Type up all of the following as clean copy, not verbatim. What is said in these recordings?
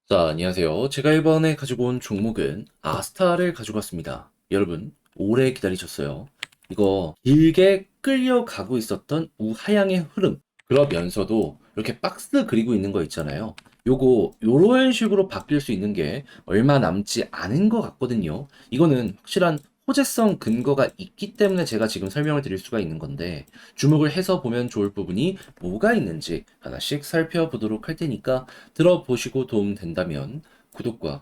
자, 안녕하세요. 제가 이번에 가지고 온 종목은 아스타를 가지고 왔습니다. 여러분, 오래 기다리셨어요. 이거 길게 끌려가고 있었던 우하향의 흐름. 그러면서도 이렇게 박스 그리고 있는 거 있잖아요. 요거, 요런 식으로 바뀔 수 있는 게 얼마 남지 않은 것 같거든요. 이거는 확실한 호재성 근거가 있기 때문에 제가 지금 설명을 드릴 수가 있는 건데, 주목을 해서 보면 좋을 부분이 뭐가 있는지 하나씩 살펴보도록 할 테니까 들어보시고 도움 된다면 구독과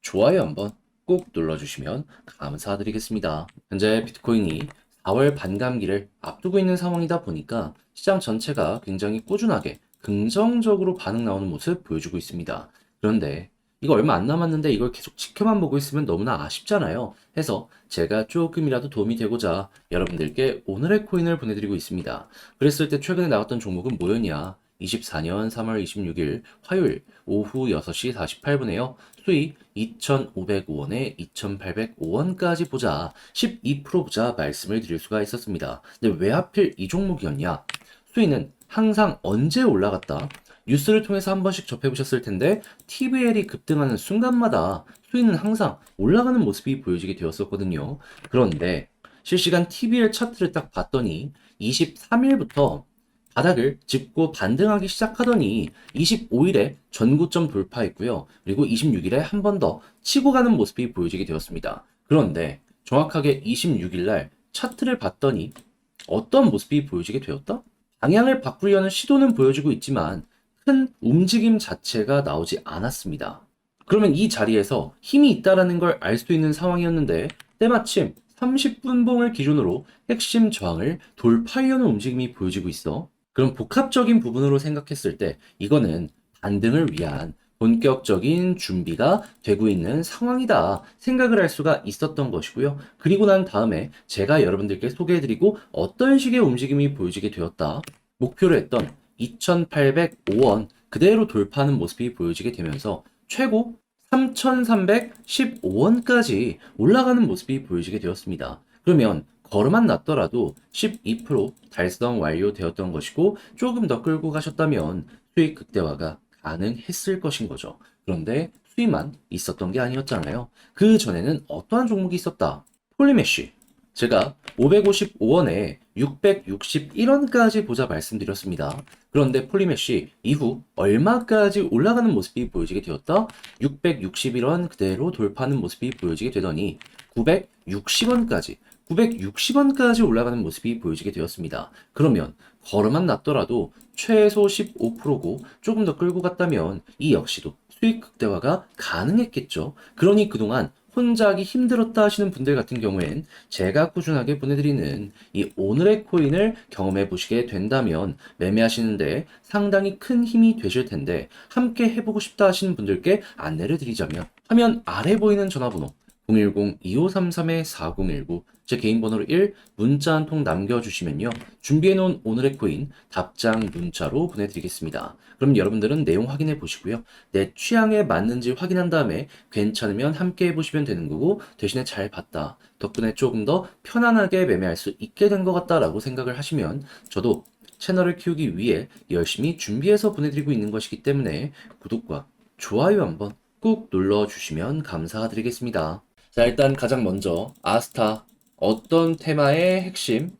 좋아요 한번 꼭 눌러주시면 감사드리겠습니다. 현재 비트코인이 4월 반감기를 앞두고 있는 상황이다 보니까 시장 전체가 굉장히 꾸준하게 긍정적으로 반응 나오는 모습 보여주고 있습니다. 그런데 이거 얼마 안 남았는데 이걸 계속 지켜만 보고 있으면 너무나 아쉽잖아요. 해서 제가 조금이라도 도움이 되고자 여러분들께 오늘의 코인을 보내드리고 있습니다. 그랬을 때 최근에 나왔던 종목은 뭐였냐? 24년 3월 26일 화요일 오후 6시 48분에요. 수익 2,505원에 2,805원까지 보자 12% 보자 말씀을 드릴 수가 있었습니다. 근데 왜 하필 이 종목이었냐? 수익은 항상 언제 올라갔다? 뉴스를 통해서 한 번씩 접해보셨을 텐데 TVL이 급등하는 순간마다 수익은 항상 올라가는 모습이 보여지게 되었었거든요. 그런데 실시간 TVL 차트를 딱 봤더니 23일부터 바닥을 짚고 반등하기 시작하더니 25일에 전고점 돌파했고요. 그리고 26일에 한 번 더 치고 가는 모습이 보여지게 되었습니다. 그런데 정확하게 26일 날 차트를 봤더니 어떤 모습이 보여지게 되었다? 방향을 바꾸려는 시도는 보여주고 있지만 큰 움직임 자체가 나오지 않았습니다. 그러면 이 자리에서 힘이 있다라는 걸 알 수 있는 상황이었는데 때마침 30분봉을 기준으로 핵심 저항을 돌파하려는 움직임이 보여지고 있어. 그럼 복합적인 부분으로 생각했을 때 이거는 반등을 위한 본격적인 준비가 되고 있는 상황이다 생각을 할 수가 있었던 것이고요. 그리고 난 다음에 제가 여러분들께 소개해드리고 어떤 식의 움직임이 보여지게 되었다. 목표로 했던 2,805원 그대로 돌파하는 모습이 보여지게 되면서 최고 3,315원까지 올라가는 모습이 보여지게 되었습니다. 그러면 걸음만 났더라도 12% 달성 완료되었던 것이고 조금 더 끌고 가셨다면 수익 극대화가 가능했을 것인 거죠. 그런데 수익만 있었던 게 아니었잖아요. 그 전에는 어떠한 종목이 있었다? 폴리메쉬. 제가 555원에 661원까지 보자 말씀드렸습니다. 그런데 폴리메쉬 이후 얼마까지 올라가는 모습이 보여지게 되었다? 661원 그대로 돌파하는 모습이 보여지게 되더니 960원까지 960원까지 올라가는 모습이 보여지게 되었습니다. 그러면 걸음만 났더라도 최소 15%고 조금 더 끌고 갔다면 이 역시도 수익 극대화가 가능했겠죠. 그러니 그동안 혼자 하기 힘들었다 하시는 분들 같은 경우엔 제가 꾸준하게 보내드리는 이 오늘의 코인을 경험해 보시게 된다면 매매하시는데 상당히 큰 힘이 되실 텐데 함께 해보고 싶다 하시는 분들께 안내를 드리자면 화면 아래 보이는 전화번호 010-2533-4019 제 개인 번호로 1 문자 한 통 남겨주시면요. 준비해놓은 오늘의 코인 답장 문자로 보내드리겠습니다. 그럼 여러분들은 내용 확인해 보시고요. 내 취향에 맞는지 확인한 다음에 괜찮으면 함께 해보시면 되는 거고 대신에 잘 봤다. 덕분에 조금 더 편안하게 매매할 수 있게 된 것 같다라고 생각을 하시면 저도 채널을 키우기 위해 열심히 준비해서 보내드리고 있는 것이기 때문에 구독과 좋아요 한번 꾹 눌러주시면 감사드리겠습니다. 자, 일단 가장 먼저 아스타 어떤 테마의 핵심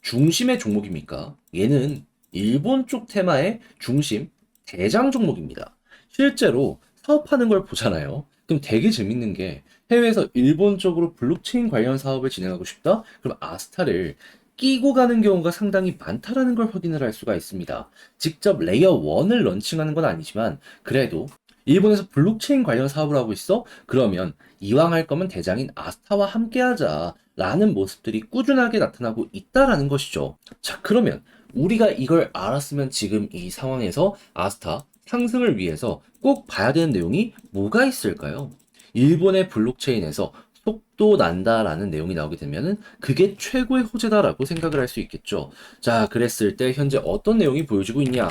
중심의 종목입니까? 얘는 일본 쪽 테마의 중심 대장 종목입니다. 실제로 사업하는 걸 보잖아요. 그럼 되게 재밌는 게 해외에서 일본 쪽으로 블록체인 관련 사업을 진행하고 싶다? 그럼 아스타를 끼고 가는 경우가 상당히 많다라는 걸 확인을 할 수가 있습니다. 직접 레이어 1을 런칭하는 건 아니지만 그래도 일본에서 블록체인 관련 사업을 하고 있어? 그러면 이왕 할 거면 대장인 아스타와 함께 하자. 라는 모습들이 꾸준하게 나타나고 있다라는 것이죠. 자, 그러면 우리가 이걸 알았으면 지금 이 상황에서 아스타 상승을 위해서 꼭 봐야 되는 내용이 뭐가 있을까요? 일본의 블록체인에서 속도 난다라는 내용이 나오게 되면은 그게 최고의 호재다라고 생각을 할 수 있겠죠. 자, 그랬을 때 현재 어떤 내용이 보여지고 있냐?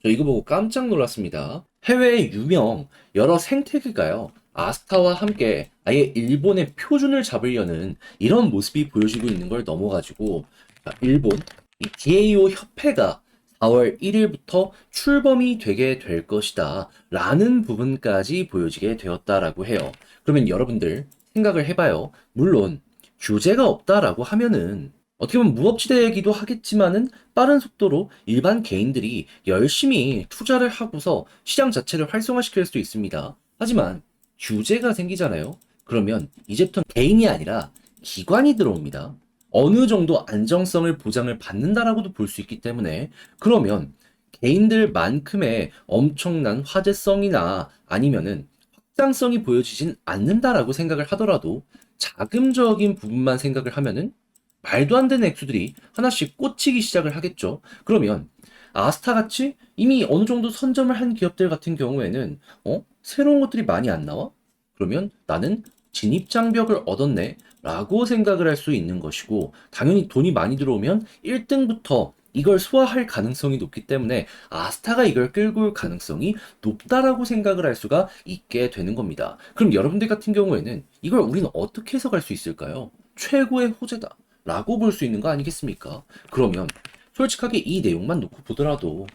저 이거 보고 깜짝 놀랐습니다. 해외의 유명 여러 생태계가요. 아스타와 함께 아예 일본의 표준을 잡으려는 이런 모습이 보여지고 있는 걸 넘어가지고 일본 이 DAO 협회가 4월 1일부터 출범이 되게 될 것이다 라는 부분까지 보여지게 되었다라고 해요. 그러면 여러분들 생각을 해봐요. 물론 규제가 없다라고 하면은 어떻게 보면 무법지대이기도 하겠지만은 빠른 속도로 일반 개인들이 열심히 투자를 하고서 시장 자체를 활성화시킬 수도 있습니다. 하지만 규제가 생기잖아요. 그러면 이제부터 개인이 아니라 기관이 들어옵니다. 어느 정도 안정성을 보장을 받는다라고도 볼 수 있기 때문에 그러면 개인들만큼의 엄청난 화제성이나 아니면은 확장성이 보여지진 않는다라고 생각을 하더라도 자금적인 부분만 생각을 하면은 말도 안 되는 액수들이 하나씩 꽂히기 시작을 하겠죠. 그러면 아스타 같이 이미 어느 정도 선점을 한 기업들 같은 경우에는 새로운 것들이 많이 안 나와? 그러면 나는 진입 장벽을 얻었네 라고 생각을 할 수 있는 것이고 당연히 돈이 많이 들어오면 1등부터 이걸 소화할 가능성이 높기 때문에 아스타가 이걸 끌고 올 가능성이 높다라고 생각을 할 수가 있게 되는 겁니다. 그럼 여러분들 같은 경우에는 이걸 우리는 어떻게 해석할 수 있을까요? 최고의 호재다 라고 볼 수 있는 거 아니겠습니까? 그러면 솔직하게 이 내용만 놓고 보더라도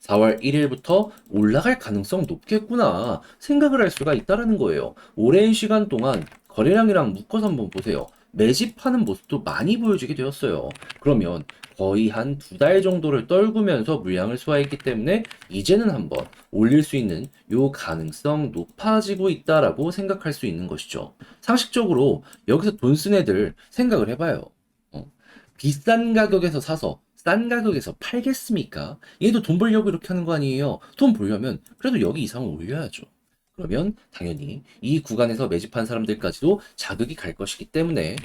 4월 1일부터 올라갈 가능성 높겠구나 생각을 할 수가 있다라는 거예요. 오랜 시간 동안 거래량이랑 묶어서 한번 보세요. 매집하는 모습도 많이 보여지게 되었어요. 그러면 거의 한 2달 정도를 떨구면서 물량을 소화했기 때문에 이제는 한번 올릴 수 있는 요 가능성 높아지고 있다라고 생각할 수 있는 것이죠. 상식적으로 여기서 돈 쓴 애들 생각을 해봐요. 비싼 가격에서 사서 싼 가격에서 팔겠습니까? 얘도 돈 벌려고 이렇게 하는 거 아니에요? 돈 벌려면 그래도 여기 이상은 올려야죠. 그러면 당연히 이 구간에서 매집한 사람들까지도 자극이 갈 것이기 때문에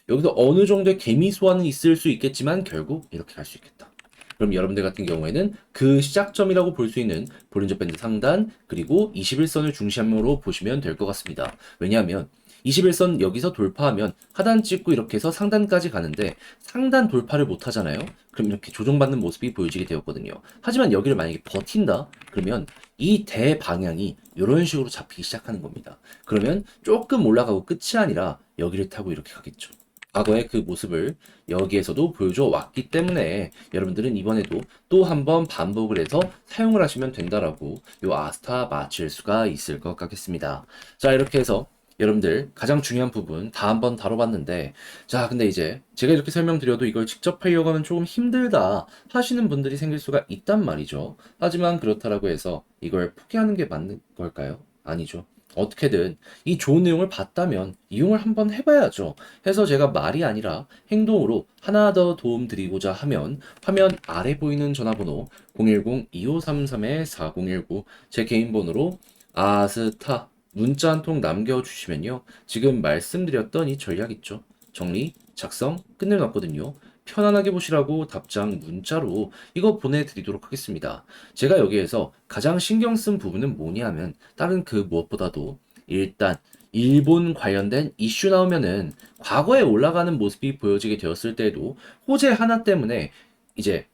여기서 어느 정도의 개미 소환은 있을 수 있겠지만 결국 이렇게 갈 수 있겠다. 그럼 여러분들 같은 경우에는 그 시작점이라고 볼 수 있는 볼린저 밴드 상단 그리고 21선을 중심으로 보시면 될 것 같습니다. 왜냐하면 21선 여기서 돌파하면 하단 찍고 이렇게 해서 상단까지 가는데 상단 돌파를 못 하잖아요. 그럼 이렇게 조정받는 모습이 보여지게 되었거든요. 하지만 여기를 만약에 버틴다 그러면 이 대방향이 이런 식으로 잡히기 시작하는 겁니다. 그러면 조금 올라가고 끝이 아니라 여기를 타고 이렇게 가겠죠. 과거의 그 모습을 여기에서도 보여줘 왔기 때문에 여러분들은 이번에도 또 한번 반복을 해서 사용을 하시면 된다라고 요 아스타 맞출 수가 있을 것 같겠습니다. 자, 이렇게 해서 여러분들 가장 중요한 부분 다 한번 다뤄봤는데 자 근데 이제 제가 이렇게 설명드려도 이걸 직접 하려고 하면 조금 힘들다 하시는 분들이 생길 수가 있단 말이죠. 하지만 그렇다라고 해서 이걸 포기하는 게 맞는 걸까요? 아니죠. 어떻게든 이 좋은 내용을 봤다면 이용을 한번 해봐야죠. 해서 제가 말이 아니라 행동으로 하나 더 도움 드리고자 하면 화면 아래 보이는 전화번호 010-2533-4019 제 개인 번호로 아스타 문자 한 통 남겨주시면요. 지금 말씀드렸던 이 전략 있죠. 정리, 작성 끝내놨거든요. 편안하게 보시라고 답장 문자로 이거 보내드리도록 하겠습니다. 제가 여기에서 가장 신경 쓴 부분은 뭐냐면 다른 그 무엇보다도 일단 일본 관련된 이슈 나오면은 과거에 올라가는 모습이 보여지게 되었을 때에도 호재 하나 때문에 이제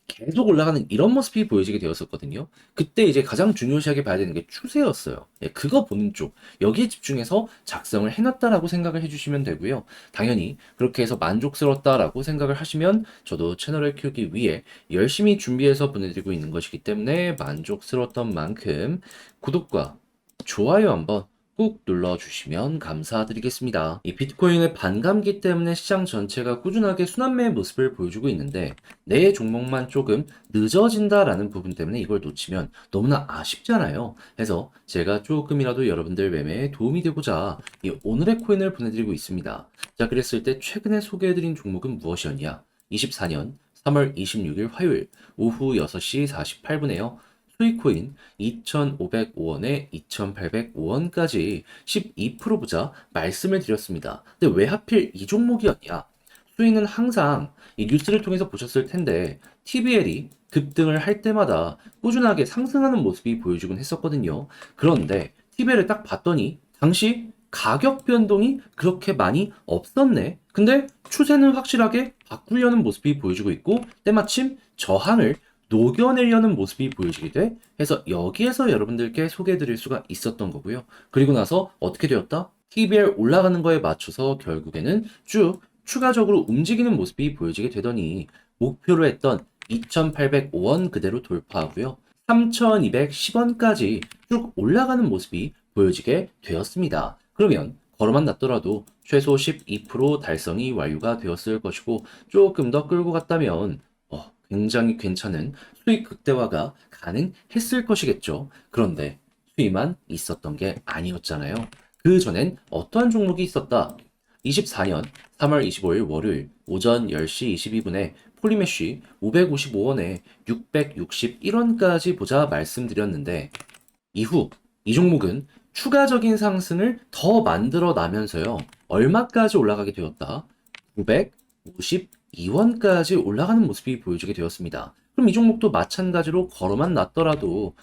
계속 올라가는 이런 모습이 보여지게 되었었거든요. 그때 이제 가장 중요시하게 봐야 되는 게 추세였어요. 예, 그거 보는 쪽, 여기에 집중해서 작성을 해놨다라고 생각을 해주시면 되고요. 당연히 그렇게 해서 만족스럽다라고 생각을 하시면 저도 채널을 키우기 위해 열심히 준비해서 보내드리고 있는 것이기 때문에 만족스러웠던 만큼 구독과 좋아요 한번 꾹 눌러주시면 감사드리겠습니다. 이 비트코인의 반감기 때문에 시장 전체가 꾸준하게 순환매의 모습을 보여주고 있는데 내 종목만 조금 늦어진다라는 부분 때문에 이걸 놓치면 너무나 아쉽잖아요. 해서 제가 조금이라도 여러분들 매매에 도움이 되고자 이 오늘의 코인을 보내드리고 있습니다. 자, 그랬을 때 최근에 소개해드린 종목은 무엇이었냐? 24년 3월 26일 화요일 오후 6시 48분에요. 수익코인 2,505원에 2,805원까지 12% 보자 말씀을 드렸습니다. 근데 왜 하필 이 종목이었냐? 수익은 항상 이 뉴스를 통해서 보셨을 텐데 TBL이 급등을 할 때마다 꾸준하게 상승하는 모습이 보여주곤 했었거든요. 그런데 TBL을 딱 봤더니 당시 가격 변동이 그렇게 많이 없었네. 근데 추세는 확실하게 바꾸려는 모습이 보여주고 있고 때마침 저항을 녹여내려는 모습이 보여지게 돼. 해서 여기에서 여러분들께 소개해 드릴 수가 있었던 거고요. 그리고 나서 어떻게 되었다? TBL 올라가는 거에 맞춰서 결국에는 쭉 추가적으로 움직이는 모습이 보여지게 되더니 목표로 했던 2,805원 그대로 돌파하고요. 3,210원까지 쭉 올라가는 모습이 보여지게 되었습니다. 그러면 걸어만 놨더라도 최소 12% 달성이 완료가 되었을 것이고 조금 더 끌고 갔다면 굉장히 괜찮은 수익 극대화가 가능했을 것이겠죠. 그런데 수익만 있었던 게 아니었잖아요. 그 전엔 어떠한 종목이 있었다? 24년 3월 25일 월요일 오전 10시 22분에 폴리메쉬 555원에 661원까지 보자 말씀드렸는데 이후 이 종목은 추가적인 상승을 더 만들어 나면서요. 얼마까지 올라가게 되었다? 952원까지 올라가는 모습이 보여지게 되었습니다. 그럼 이 종목도 마찬가지로 걸어만 놨더라도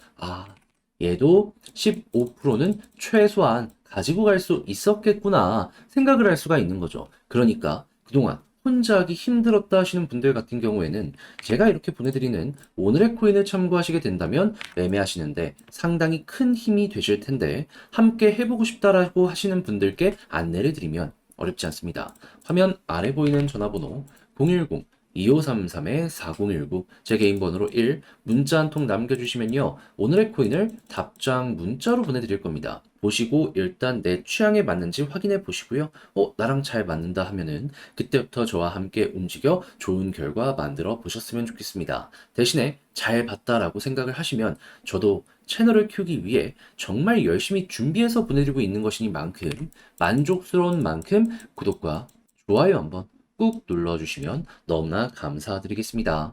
얘도 15%는 최소한 가지고 갈 수 있었겠구나 생각을 할 수가 있는 거죠. 그러니까 그동안 혼자 하기 힘들었다 하시는 분들 같은 경우에는 제가 이렇게 보내드리는 오늘의 코인을 참고하시게 된다면 매매하시는데 상당히 큰 힘이 되실 텐데 함께 해보고 싶다라고 하시는 분들께 안내를 드리면 어렵지 않습니다. 화면 아래 보이는 전화번호 010-2533-4019 제 개인 번호로 1 문자 한 통 남겨주시면요. 오늘의 코인을 답장 문자로 보내드릴 겁니다. 보시고 일단 내 취향에 맞는지 확인해 보시고요. 나랑 잘 맞는다 하면은 그때부터 저와 함께 움직여 좋은 결과 만들어 보셨으면 좋겠습니다. 대신에 잘 봤다라고 생각을 하시면 저도 채널을 키우기 위해 정말 열심히 준비해서 보내드리고 있는 것이니만큼 만족스러운 만큼 구독과 좋아요 한번 꾹 눌러주시면 너무나 감사드리겠습니다.